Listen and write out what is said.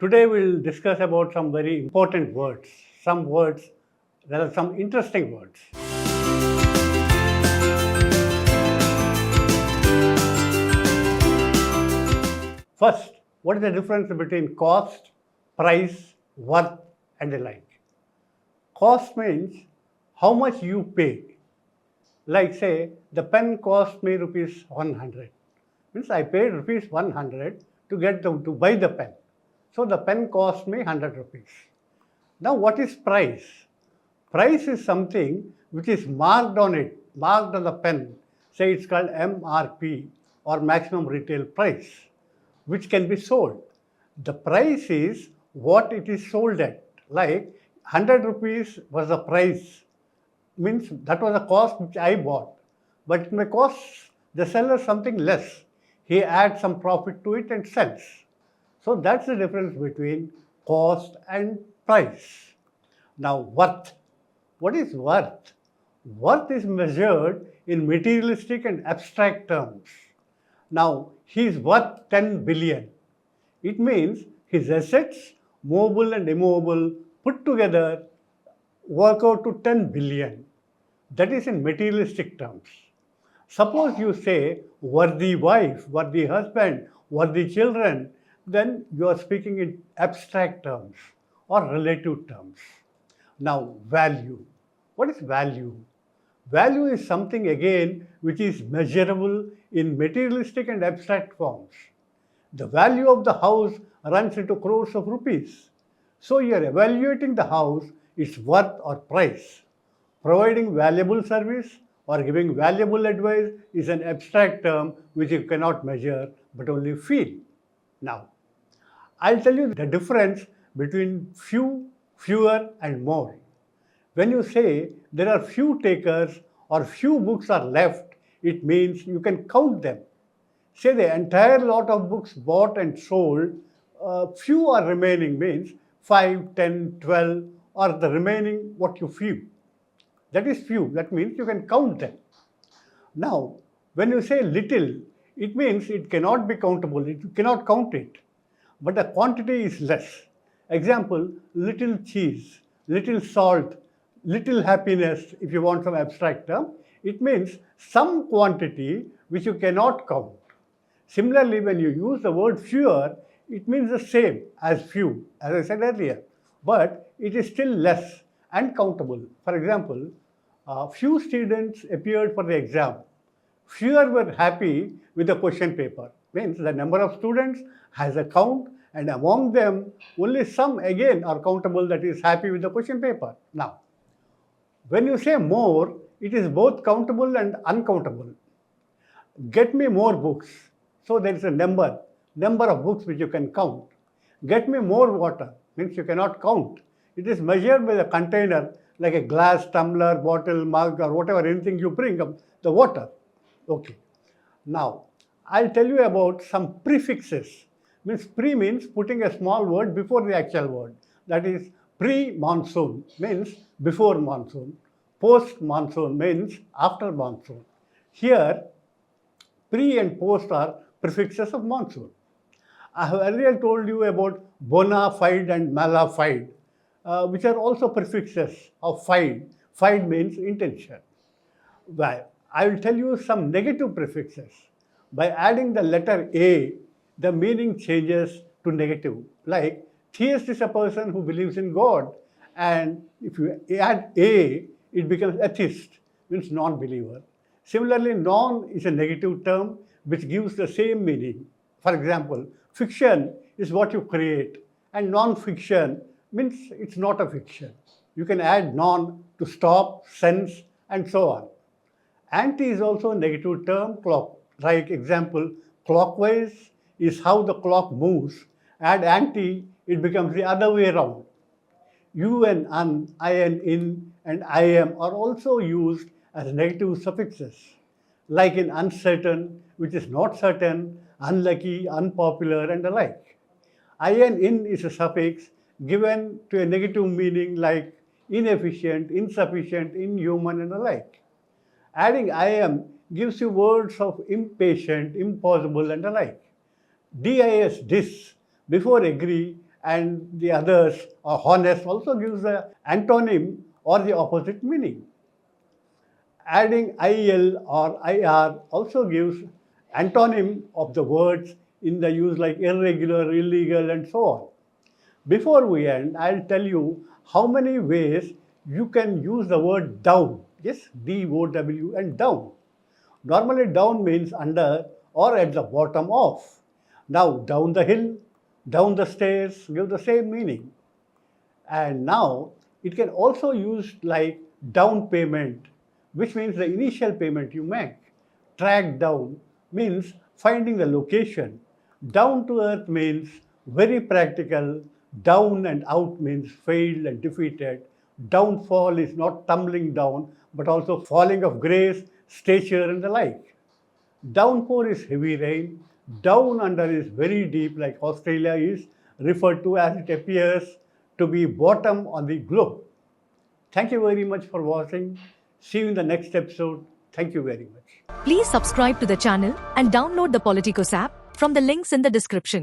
Today we'll discuss about some very important words, some words, there are some interesting words. First, what is the difference between cost, price, worth and the like? Cost means how much you pay. Like say, the pen cost me rupees 100. Means I paid rupees 100 to buy the pen. So the pen cost me 100 rupees. Now what is price? Price is something which is marked on it, marked on the pen. Say it's called MRP or maximum retail price, which can be sold. The price is what it is sold at. Like 100 rupees was the price, means that was the cost which I bought. But it may cost the seller something less. He adds some profit to it and sells. So that's the difference between cost and price. Now, worth. What is worth? Worth is measured in materialistic and abstract terms. Now, he is worth 10 billion. It means his assets, movable and immovable, put together work out to 10 billion. That is in materialistic terms. Suppose you say worthy wife, worthy husband, worthy children, then you are speaking in abstract terms or relative terms. Now, value. What is value? Value is something again which is measurable in materialistic and abstract forms. The value of the house runs into crores of rupees. So you are evaluating the house, its worth or price. Providing valuable service or giving valuable advice is an abstract term which you cannot measure but only feel. Now, I'll tell you the difference between few, fewer and more. When you say there are few takers or few books are left, it means you can count them. Say the entire lot of books bought and sold, few are remaining means 5, 10, 12 or the remaining what you feel. That is few, that means you can count them. Now, when you say little, it means it cannot be countable, you cannot count it, but the quantity is less. Example, little cheese, little salt, little happiness, if you want some abstract term, it means some quantity which you cannot count. Similarly, when you use the word fewer, it means the same as few, as I said earlier, but it is still less and countable. For example, few students appeared for the exam. Fewer were happy with the question paper. Means the number of students has a count and among them only some again are countable that is happy with the question paper. Now, when you say more, it is both countable and uncountable. Get me more books. So there is a number of books which you can count. Get me more water, means you cannot count. It is measured by the container like a glass, tumbler, bottle, mug or whatever, anything you bring up, the water. Okay. Now, I'll tell you about some prefixes. Means pre means putting a small word before the actual word. That is pre-monsoon means before monsoon. Post-monsoon means after monsoon. Here, pre and post are prefixes of monsoon. I have earlier told you about bona fide and mala fide, which are also prefixes of fide. Fide means intention. Well, I will tell you some negative prefixes. By adding the letter A, the meaning changes to negative. Like, theist is a person who believes in God, and if you add A, it becomes atheist, means non-believer. Similarly, non is a negative term which gives the same meaning. For example, fiction is what you create, and non-fiction means it's not a fiction. You can add non to stop, sense, and so on. Anti is also a negative term, clock. Like example, clockwise is how the clock moves. Add anti, it becomes the other way around. U and un, I and in, and I am are also used as negative suffixes. Like in uncertain, which is not certain, unlucky, unpopular, and the like. I and in is a suffix given to a negative meaning like inefficient, insufficient, inhuman, and the like. Adding I am gives you words of impatient, impossible, and the like. Dis, dis, before agree, and the others, or honest, also gives the antonym or the opposite meaning. Adding IL or IR also gives antonym of the words in the use like irregular, illegal, and so on. Before we end, I'll tell you how many ways you can use the word down. Yes, DOW and down. Normally, down means under or at the bottom of. Now, down the hill, down the stairs give the same meaning. And now, it can also use like down payment, which means the initial payment you make. Track down means finding the location. Down to earth means very practical. Down and out means failed and defeated. Downfall is not tumbling down, but also falling of grace, stature, and the like. Downpour is heavy rain. Down under is very deep, like Australia is referred to as it appears to be bottom on the globe. Thank you very much for watching. See you in the next episode. Thank you very much. Please subscribe to the channel and download the Politikos app from the links in the description.